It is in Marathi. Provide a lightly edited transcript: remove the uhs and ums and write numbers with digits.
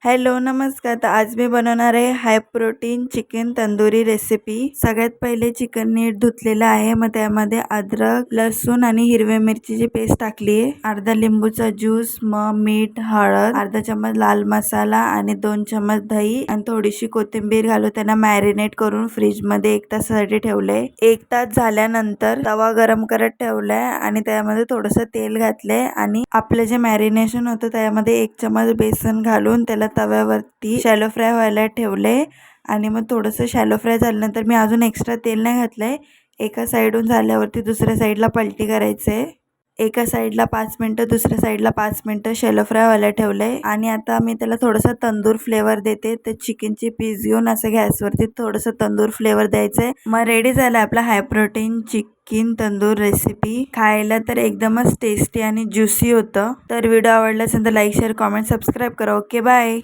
हॅलो नमस्कार. तर आज मी बनवणार आहे high protein chicken tandoori recipe. सगळ्यात पहिले चिकन नीट धुतलेलं आहे. मग त्यामध्ये अद्रक, लसूण आणि हिरव्या मिरचीची पेस्ट टाकली आहे. अर्धा लिंबूचा ज्यूस, मग मीठ, हळद, अर्धा चम्मच लाल मसाला आणि 2 चम्मच दही आणि थोडीशी कोथिंबीर घालून त्यांना मॅरिनेट करून फ्रीज मध्ये 1 तासासाठी ठेवले. 1 तास झाल्यानंतर तवा गरम करत ठेवलाय आणि त्यामध्ये थोडंसं तेल घातलंय आणि आपलं जे मॅरिनेशन होतं त्यामध्ये 1 चम्मच बेसन घालून त्याला तव्यावरती शॅलो फ्राय व्हायला ठेवले. आणि मग थोडंसं शॅलो फ्राय झाल्यानंतर मी अजून एक्स्ट्रा तेल नाही घातलंय. एका साईडून झाल्यावरती दुसऱ्या साईडला पलटी करायचे. एका साईडला 5 मिनिटं, दुसऱ्या साईडला 5 मिनिटं शॅलो फ्राय व्हायला ठेवलंय. आणि आता मी त्याला थोडंसं तंदूर फ्लेवर देते. तर चिकनची पीस घेऊन असं गॅसवरती थोडंसं तंदूर फ्लेवर द्यायचंय. मग रेडी झालं आपला high protein chicken tandoor recipe. खायला तर एकदमच टेस्टी आणि ज्युसी होतं. तर व्हिडिओ आवडला असेल तर लाईक, शेअर, कमेंट, सबस्क्राईब करा. Okay bye.